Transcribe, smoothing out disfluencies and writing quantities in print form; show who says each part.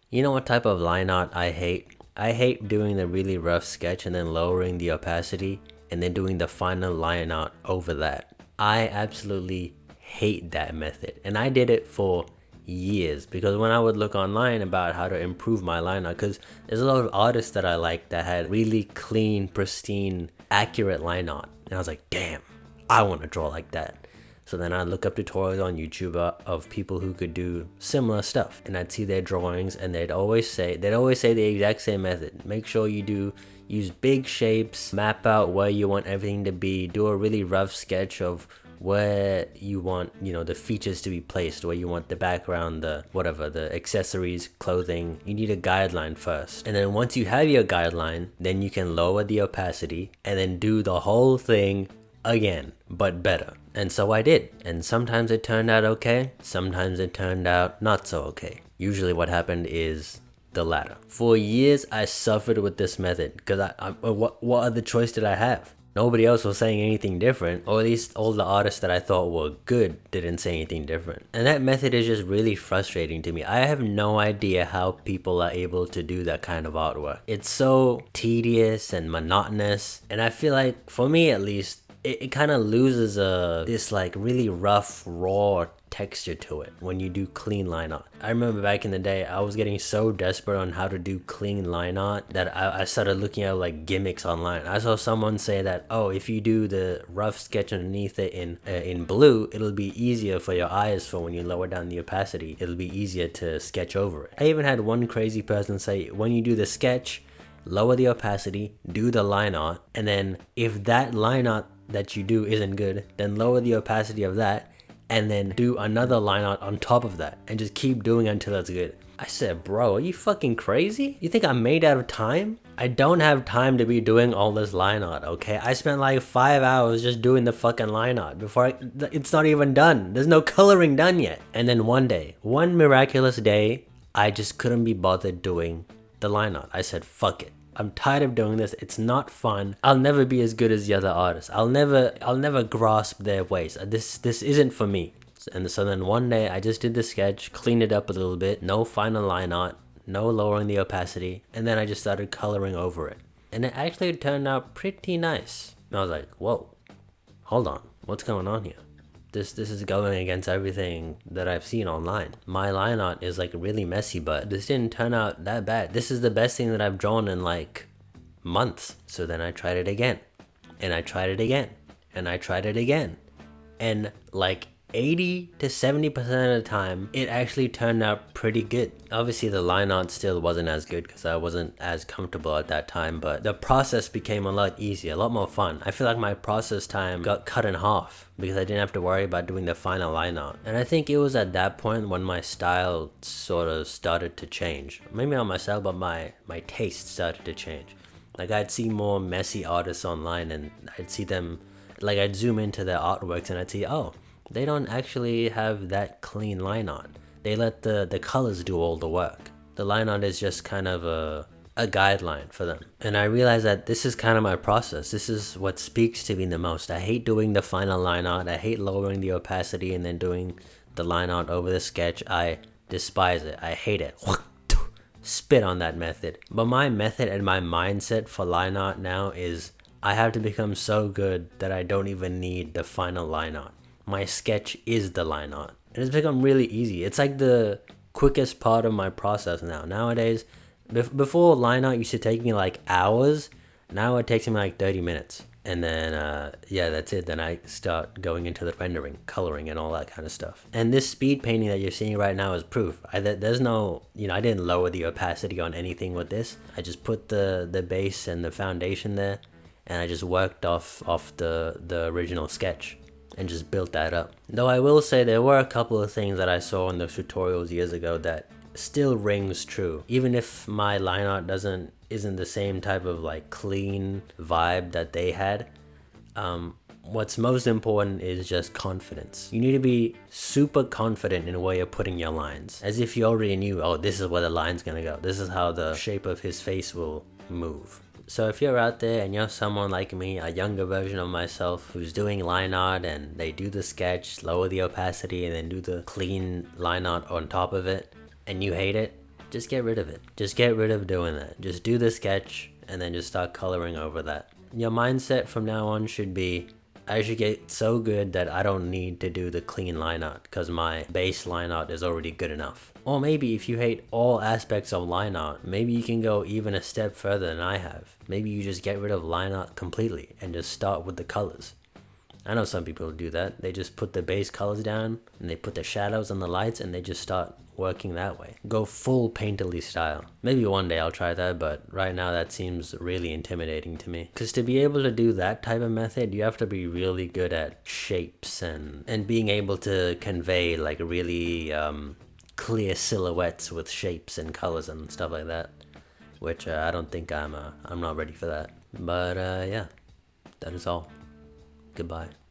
Speaker 1: You know what type of line art I hate? I hate doing the really rough sketch and then lowering the opacity and then doing the final line art over that. I absolutely hate that method. And I did it for years because when I would look online about how to improve my line art, because there's a lot of artists that I like that had really clean, pristine, accurate line art. And I was like, damn, I want to draw like that. So then I'd look up tutorials on YouTube of people who could do similar stuff, and I'd see their drawings, and they'd always say the exact same method. Make sure you use big shapes, map out where you want everything to be, do a really rough sketch of where you want, the features to be placed, where you want the background, the accessories, clothing. You need a guideline first. And then once you have your guideline, then you can lower the opacity and then do the whole thing again, but better. And so I did. And sometimes it turned out okay. Sometimes it turned out not so okay. Usually what happened is the latter. For years, I suffered with this method because what other choice did I have? Nobody else was saying anything different, or at least all the artists that I thought were good didn't say anything different. And that method is just really frustrating to me. I have no idea how people are able to do that kind of artwork. It's so tedious and monotonous, and I feel like, for me at least, it kind of loses this like really rough, raw texture to it when you do clean line art. I remember back in the day, I was getting so desperate on how to do clean line art that I started looking at like gimmicks online. I saw someone say that, oh, if you do the rough sketch underneath it in blue, it'll be easier for your eyes, for when you lower down the opacity, it'll be easier to sketch over it. I even had one crazy person say, when you do the sketch, lower the opacity, do the line art, and then if that line art that you do isn't good, then lower the opacity of that and then do another line art on top of that and just keep doing it until it's good. I said, bro, are you fucking crazy? You think I'm made out of time? I don't have time to be doing all this line art, okay? I spent like 5 hours just doing the fucking line art before it's not even done. There's no coloring done yet. And then one miraculous day, I just couldn't be bothered doing the line art. I said, fuck it. I'm tired of doing this. It's not fun. I'll never be as good as the other artists. I'll never grasp their ways. This isn't for me. And so then one day I just did the sketch, cleaned it up a little bit, no final line art, no lowering the opacity, and then I just started coloring over it. And it actually turned out pretty nice. And I was like, whoa, hold on, what's going on here? This is going against everything that I've seen online. My line art is like really messy, but this didn't turn out that bad. This is the best thing that I've drawn in like months. So then I tried it again, and I tried it again, and I tried it again. And like 80 to 70% of the time, it actually turned out pretty good. Obviously the line art still wasn't as good because I wasn't as comfortable at that time, but the process became a lot easier, a lot more fun. I feel like my process time got cut in half because I didn't have to worry about doing the final line art. And I think it was at that point when my style sort of started to change. Maybe not my style, but my taste started to change. Like I'd see more messy artists online, and I'd see them, like I'd zoom into their artworks and I'd see, oh, they don't actually have that clean line art. They let the colors do all the work. The line art is just kind of a guideline for them. And I realized that this is kind of my process. This is what speaks to me the most. I hate doing the final line art. I hate lowering the opacity and then doing the line art over the sketch. I despise it. I hate it. Spit on that method. But my method and my mindset for line art now is I have to become so good that I don't even need the final line art. My sketch is the line art. And it's become really easy. It's like the quickest part of my process now. Nowadays, before line art used to take me like hours. Now it takes me like 30 minutes. And then, yeah, that's it. Then I start going into the rendering, coloring, and all that kind of stuff. And this speed painting that you're seeing right now is proof. There's no, I didn't lower the opacity on anything with this. I just put the base and the foundation there. And I just worked off the original sketch and just built that up. Though I will say there were a couple of things that I saw in those tutorials years ago that still rings true. Even if my line art isn't the same type of like clean vibe that they had, what's most important is just confidence. You need to be super confident in where you're putting your lines. As if you already knew, oh, this is where the line's gonna go. This is how the shape of his face will move. So if you're out there and you're someone like me, a younger version of myself who's doing line art and they do the sketch, lower the opacity, and then do the clean line art on top of it, and you hate it, just get rid of it. Just get rid of doing that. Just do the sketch and then just start coloring over that. Your mindset from now on should be, I should get so good that I don't need to do the clean line art because my base line art is already good enough. Or maybe if you hate all aspects of line art, maybe you can go even a step further than I have. Maybe you just get rid of line art completely and just start with the colors. I know some people do that. They just put the base colors down and they put the shadows and the lights and they just start working that way. Go full painterly style. Maybe one day I'll try that, but right now that seems really intimidating to me. Because to be able to do that type of method, you have to be really good at shapes and being able to convey like really clear silhouettes with shapes and colors and stuff like that. Which I don't think I'm not ready for that. But yeah, that is all. Goodbye.